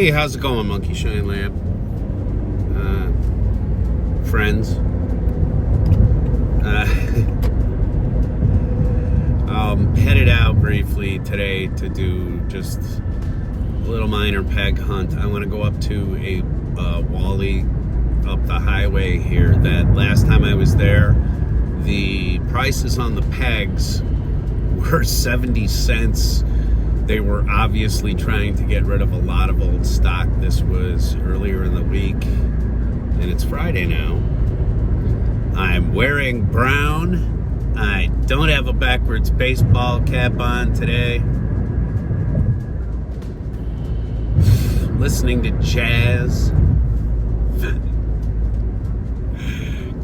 Hey, how's it going, Monkey Shine Lab? Friends. Headed out briefly today to do just a little minor peg hunt. I want to go up to a Wally up the highway here. That last time I was there, the prices on the pegs were 70 cents. They were obviously trying to get rid of a lot of old stock. This was earlier in the week, and it's Friday now. I'm wearing brown. I don't have a backwards baseball cap on today. Listening to jazz.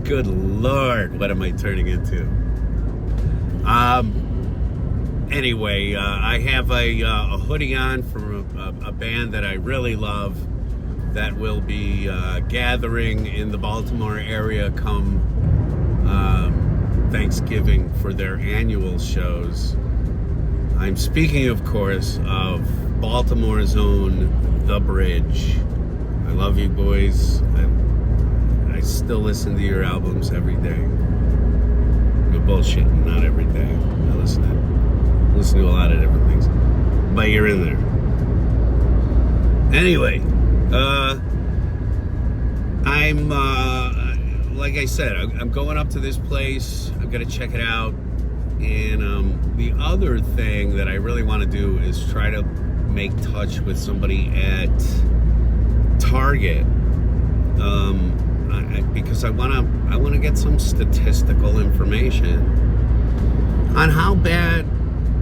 Good Lord, what am I turning into? Anyway, I have a hoodie on from a band that I really love that will be gathering in the Baltimore area come Thanksgiving for their annual shows. I'm speaking, of course, of Baltimore's own The Bridge. I love you boys. I still listen to your albums every day. You're bullshitting, not every day. I listen to a lot of different things, but you're in there. Anyway, I'm like I said, I'm going up to this place. I'm gonna check it out, and the other thing that I really want to do is try to make touch with somebody at Target, because I want to get some statistical information on how bad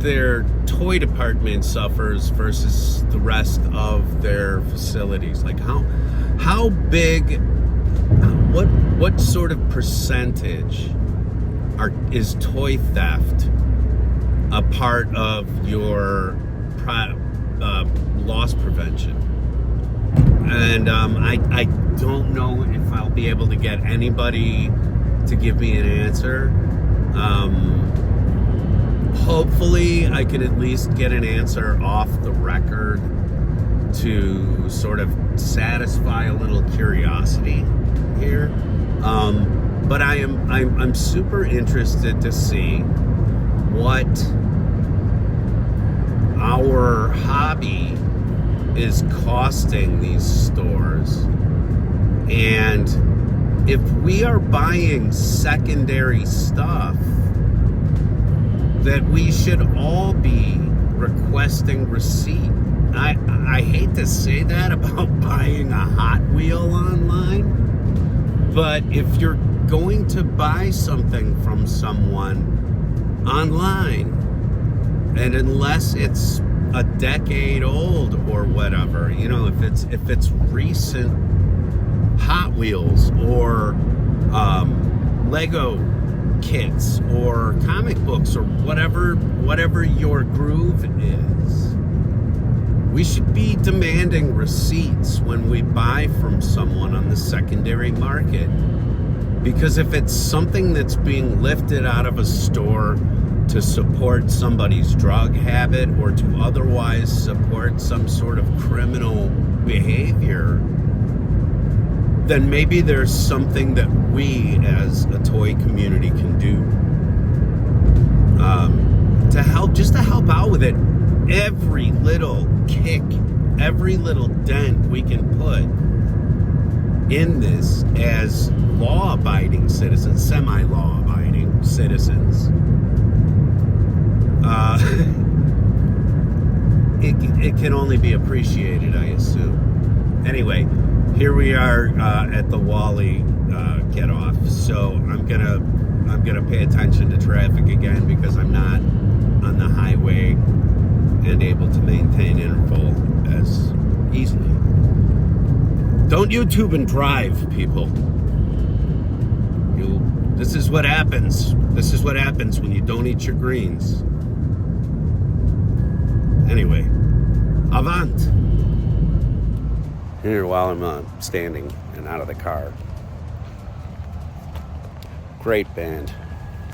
their toy department suffers versus the rest of their facilities. Like how big, what sort of percentage is toy theft a part of your loss prevention? And I don't know if I'll be able to get anybody to give me an answer. Hopefully I can at least get an answer off the record to sort of satisfy a little curiosity here. But I'm super interested to see what our hobby is costing these stores, and if we are buying secondary stuff, that we should all be requesting receipt. I hate to say that about buying a Hot Wheel online, but if you're going to buy something from someone online, and unless it's a decade old or whatever, you know, if it's recent Hot Wheels or Lego kits or comic books or whatever your groove is, we should be demanding receipts when we buy from someone on the secondary market. Because if it's something that's being lifted out of a store to support somebody's drug habit or to otherwise support some sort of criminal behavior, then maybe there's something that we as a toy community can do to help out with it. Every little kick, every little dent we can put in this as law-abiding citizens, semi-law-abiding citizens, it can only be appreciated, I assume. Anyway, here we are at the Wally get off. So I'm gonna pay attention to traffic again because I'm not on the highway and able to maintain interval as easily. Don't YouTube and drive, people. This is what happens. This is what happens when you don't eat your greens. Anyway, avant. Here while I'm standing and out of the car. Great band.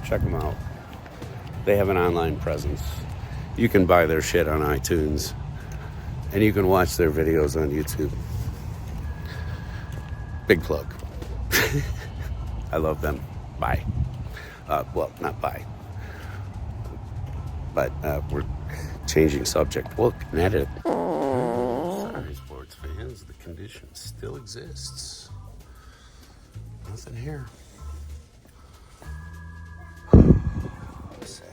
Check them out. They have an online presence. You can buy their shit on iTunes. And you can watch their videos on YouTube. Big plug. I love them. Bye. Well, not bye. But we're changing subject. Look, edit. Sorry, sports fans. The condition still exists. Nothing here. Sad.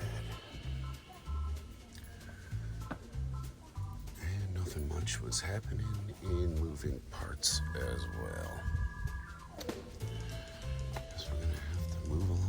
And nothing much was happening in moving parts as well. Guess we're gonna have to move along.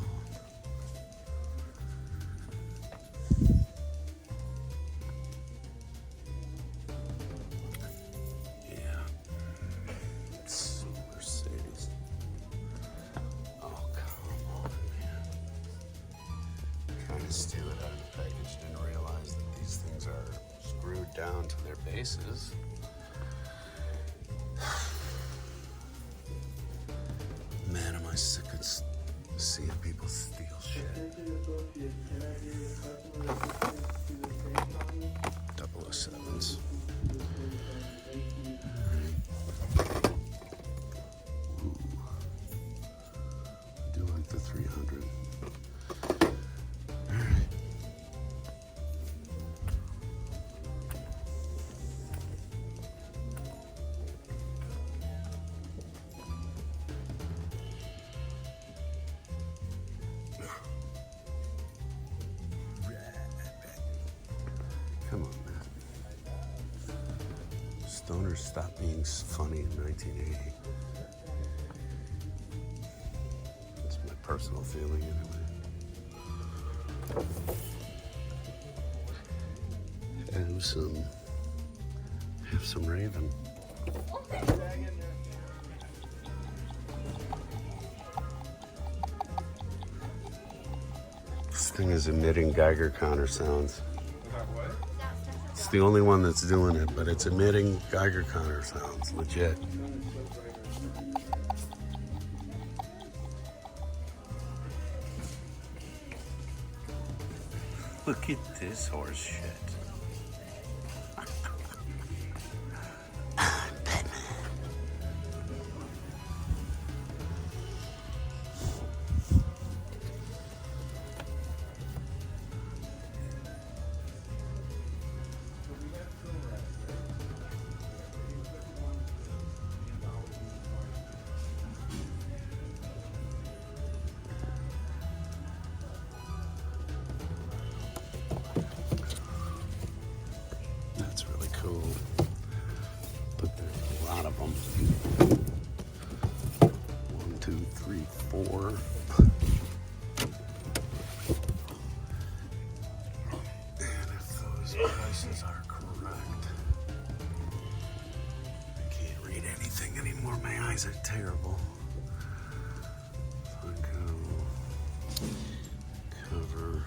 Steal it out of the package. Didn't realize that these things are screwed down to their bases. Man, am I sick of seeing people steal shit. 007s. Ooh. I do like the 300. Come on, man. Stoners stopped being funny in 1980. That's my personal feeling, anyway. Have some Raven. This thing is emitting Geiger counter sounds. It's the only one that's doing it, but it's emitting Geiger counter sounds, legit. Look at this horse shit. That's really cool. But there's a lot of them. 1, 2, 3, 4. And if those prices are correct, I can't read anything anymore. My eyes are terrible. Cover.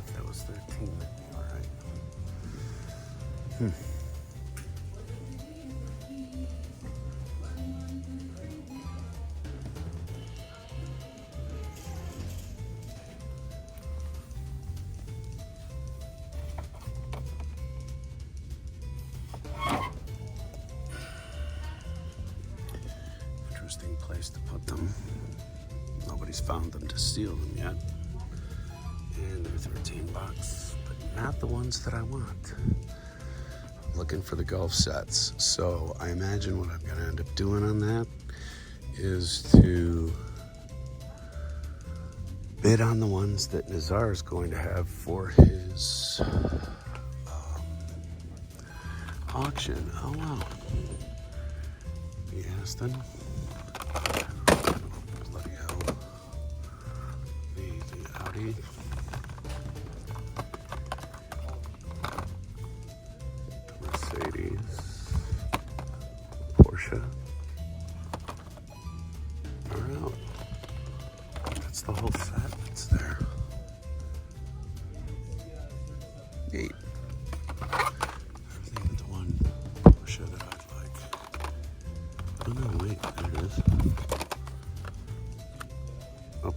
If that was 13, that'd be all right. Interesting place to put them. Nobody's found them to steal them yet. And they're 13 bucks, but not the ones that I want. I'm looking for the golf sets. So I imagine what I'm gonna end up doing on that is to bid on the ones that Nazar is going to have for his auction. Oh wow. The Aston. Bloody hell. The Audi. Mercedes. Porsche. They're out. That's the whole set that's there. Neat. Everything but the one Porsche that I'd like. Oh no, wait, there it is. Oh.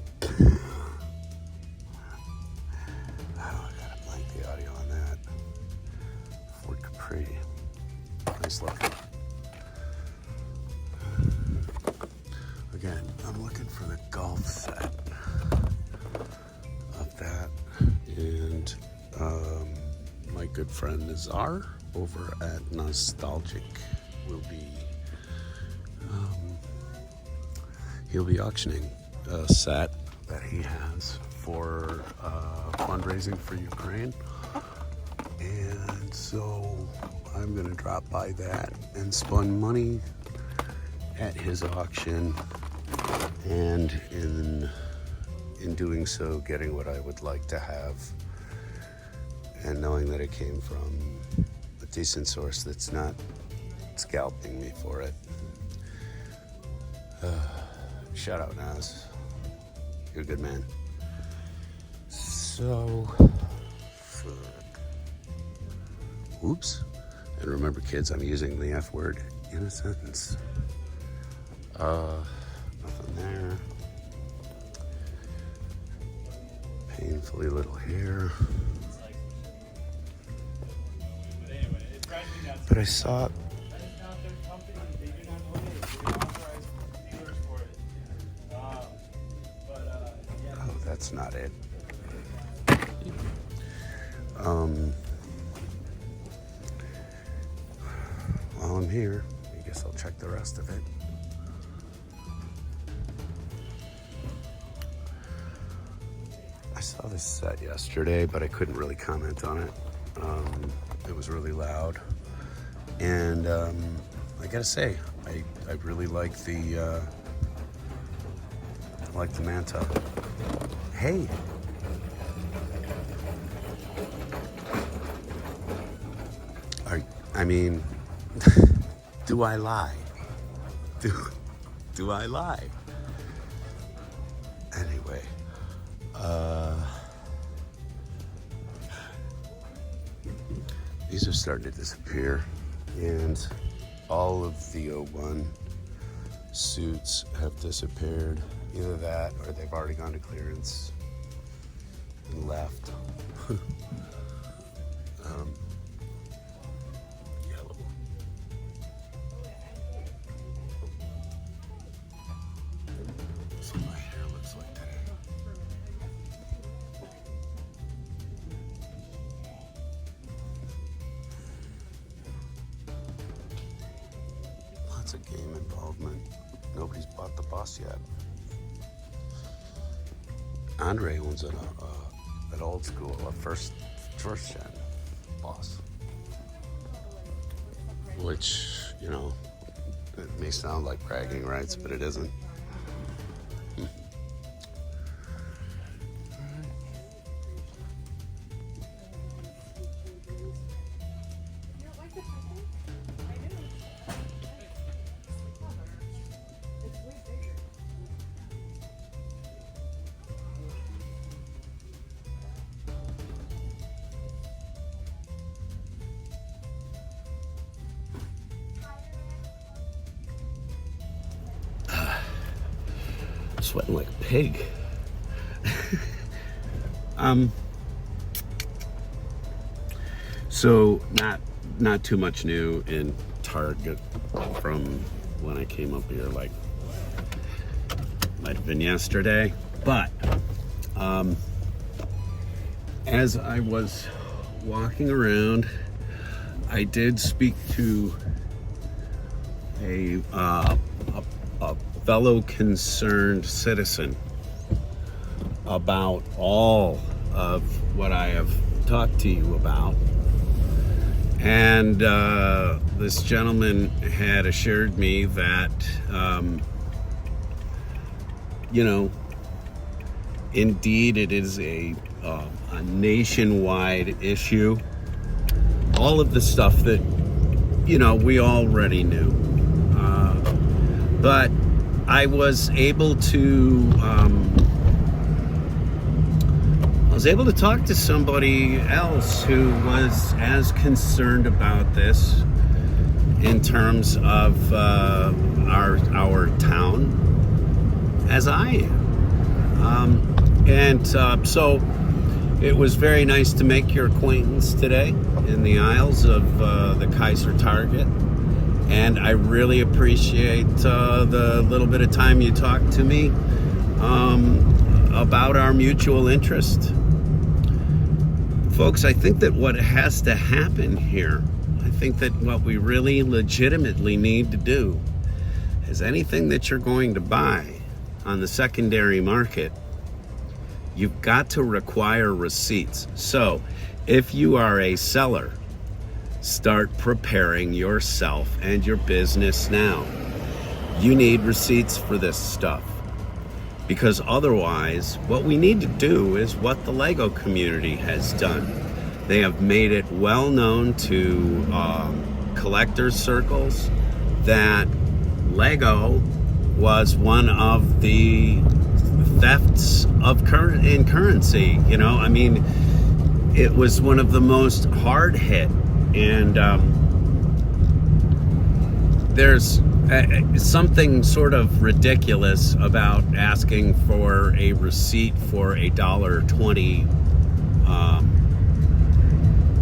Oh, I gotta blank the audio on that. Ford Capri. I'm looking for the golf set of that, and my good friend Nazar over at Nostalgic will be he'll be auctioning a set that he has for fundraising for Ukraine, and so I'm gonna drop by that and spend money at his auction, and in doing so getting what I would like to have, and knowing that it came from a decent source that's not scalping me for it. Shout out, Nas. You're a good man. So, oops. And remember, kids, I'm using the F word in a sentence. Nothing there. Painfully little hair. But I saw. Oh, that's not it. While I'm here, I guess I'll check the rest of it. I saw this set yesterday, but I couldn't really comment on it. It was really loud, and I gotta say, I really like the manta. Hey. I mean, do I lie? Do I lie? Anyway, these are starting to disappear, and all of the O1 suits have disappeared. Either that, or they've already gone to clearance and left. Yellow. That's what my hair looks like today. Lots of game involvement. Nobody's bought the bus yet. Andre owns an old school, a first gen boss, which, you know, it may sound like bragging rights, but it isn't. Sweating like a pig. So not too much new in Target from when I came up here, like might have been yesterday, but as I was walking around, I did speak to a fellow concerned citizen about all of what I have talked to you about. And this gentleman had assured me that, you know, indeed it is a nationwide issue. All of the stuff that, you know, we already knew. But I was able to talk to somebody else who was as concerned about this in terms of our town as I am. So it was very nice to make your acquaintance today in the aisles of the Kaiser Target. And I really appreciate the little bit of time you talked to me about our mutual interest. Folks, I think that what has to happen here, I think that what we really legitimately need to do is anything that you're going to buy on the secondary market, you've got to require receipts. So if you are a seller, start preparing yourself and your business now. You need receipts for this stuff, because otherwise what we need to do is what the Lego community has done. They have made it well known to collectors circles that Lego was one of the thefts of currency. You know, I mean, it was one of the most hard hit. And there's something sort of ridiculous about asking for a receipt for a $1.20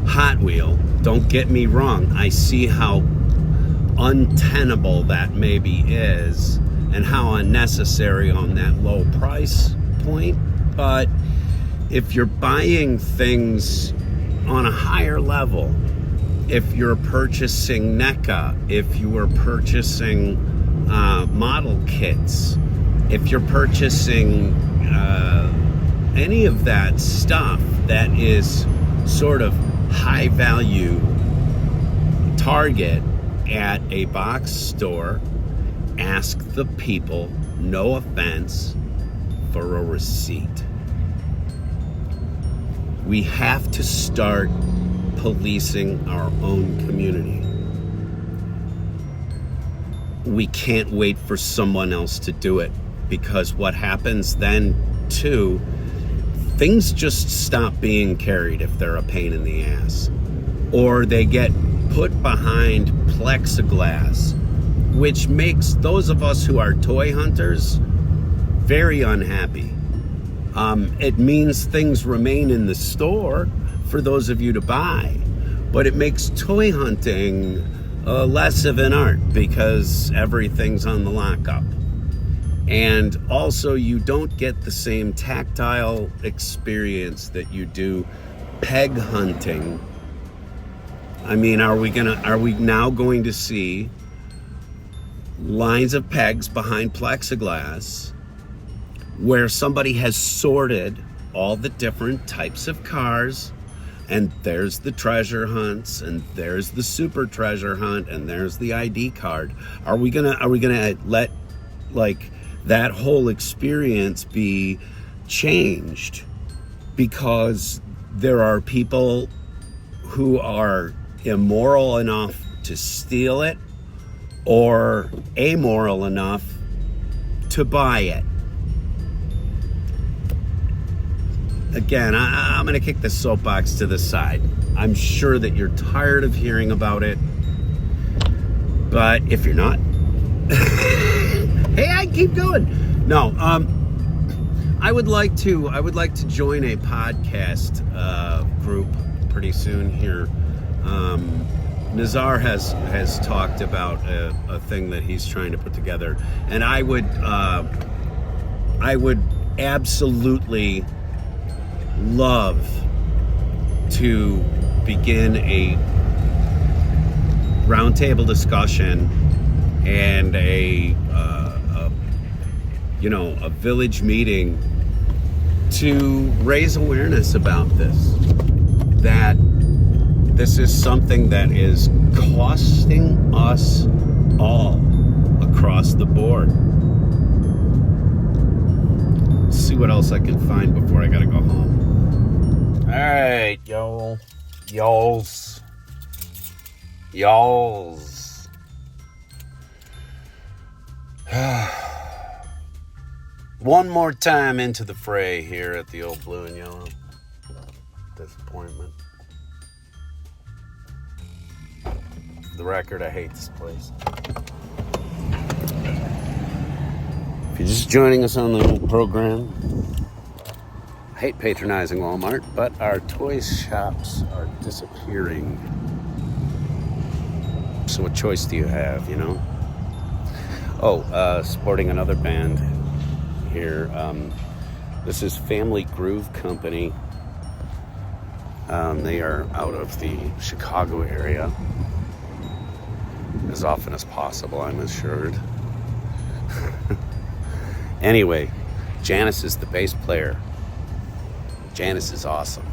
Hot Wheel. Don't get me wrong. I see how untenable that maybe is and how unnecessary on that low price point. But if you're buying things on a higher level, if you're purchasing NECA, if you are purchasing model kits, if you're purchasing any of that stuff that is sort of high value target at a box store, ask the people, no offense, for a receipt. We have to start policing our own community. We can't wait for someone else to do it, because what happens then too, things just stop being carried if they're a pain in the ass, or they get put behind plexiglass, which makes those of us who are toy hunters very unhappy. It means things remain in the store for those of you to buy, but it makes toy hunting less of an art because everything's on the lockup. And also, you don't get the same tactile experience that you do peg hunting. I mean, are we now going to see lines of pegs behind plexiglass where somebody has sorted all the different types of cars, and there's the treasure hunts, and there's the super treasure hunt, and there's the ID card? Are we gonna let like that whole experience be changed because there are people who are immoral enough to steal it or amoral enough to buy it? Again, I'm going to kick the soapbox to the side. I'm sure that you're tired of hearing about it, but if you're not, hey, I keep going. No, I would like to join a podcast group pretty soon here. Nazar has talked about a thing that he's trying to put together, and I would absolutely love to begin a roundtable discussion and a village meeting to raise awareness about this, that this is something that is costing us all across the board. Let's see what else I can find before I gotta go home. All right, y'alls. One more time into the fray here at the old Blue and Yellow. Disappointment. For the record, I hate this place. If you're just joining us on the little program, I hate patronizing Walmart, but our toy shops are disappearing. So what choice do you have, you know? Oh, supporting another band here. This is Family Groove Company. They are out of the Chicago area. As often as possible, I'm assured. Anyway, Janice is the bass player. Janice is awesome.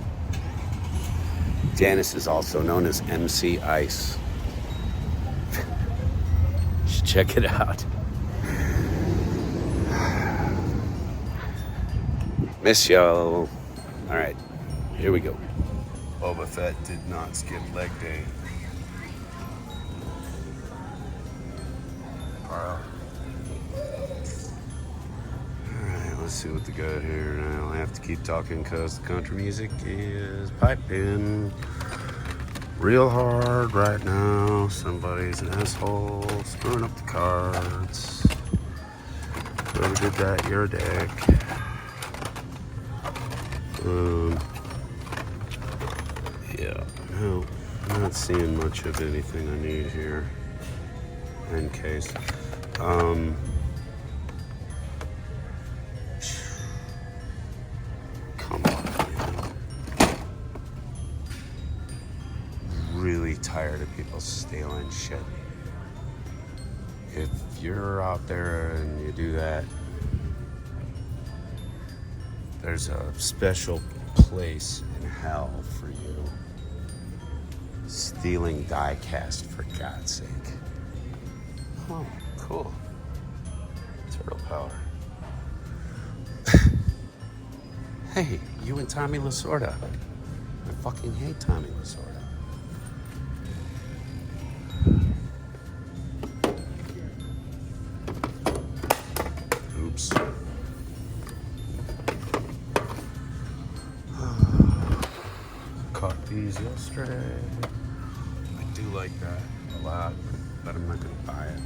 Janice is also known as MC Ice. You should check it out. Miss y'all. All right, here we go. Boba Fett did not skip leg day. Alright, let's see what they got here now. I have to keep talking because the country music is piping real hard right now. Somebody's an asshole screwing up the cards. Whoever did that, you're a dick. Yeah, no, I'm not seeing much of anything I need here. In case. Come on, man. Really tired of people stealing shit. If you're out there and you do that, there's a special place in hell for you. Stealing die cast, for God's sake. Oh, cool. Turtle power. Hey, you and Tommy Lasorda. I fucking hate Tommy Lasorda. Oops. Caught these yesterday. I do like that a lot, but I'm not gonna buy it.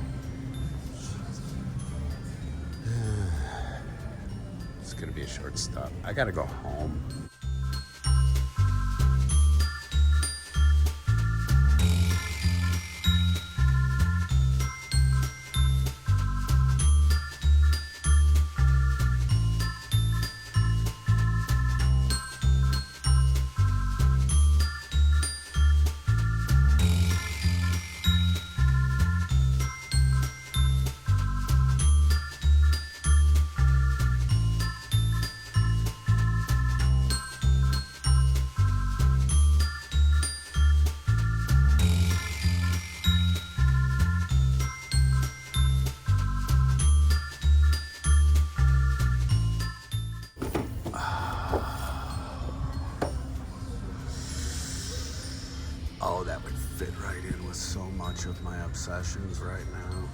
It's gonna be a short stop. I gotta go home. Oh, that would fit right in with so much of my obsessions right now.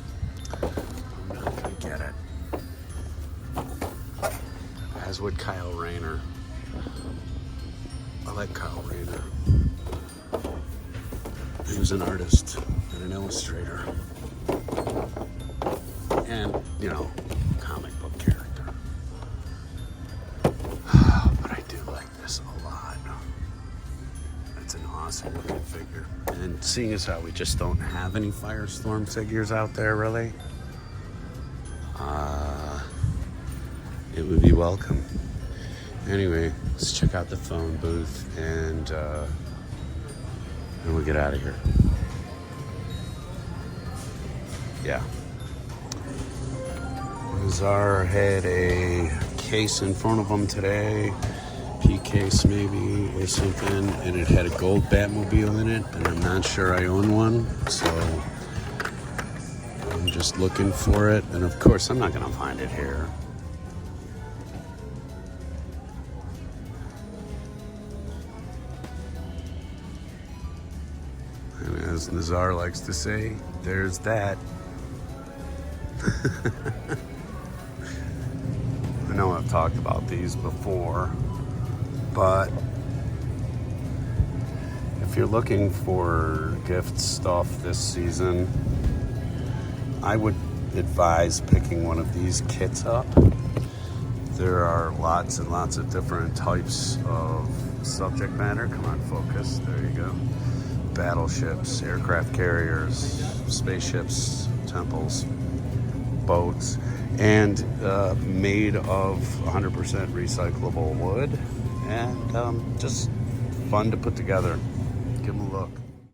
I'm not gonna get it. As would Kyle Rayner. I like Kyle Rayner. He was an artist and an illustrator. And, you know, comic book character. But I do like this a lot. It's an awesome looking figure. And seeing as how we just don't have any Firestorm figures out there, really, it would be welcome. Anyway, let's check out the phone booth and we'll get out of here. Yeah. Nazar had a case in front of him today. Case maybe or something, and it had a gold Batmobile in it, and I'm not sure I own one, so I'm just looking for it, and of course I'm not gonna find it here. And as Nazar likes to say, there's that. I know I've talked about these before, but if you're looking for gift stuff this season, I would advise picking one of these kits up. There are lots and lots of different types of subject matter. Come on, focus. There you go. battleships, aircraft carriers, spaceships, temples, boats, and made of 100% recyclable wood, and just fun to put together. Give them a look.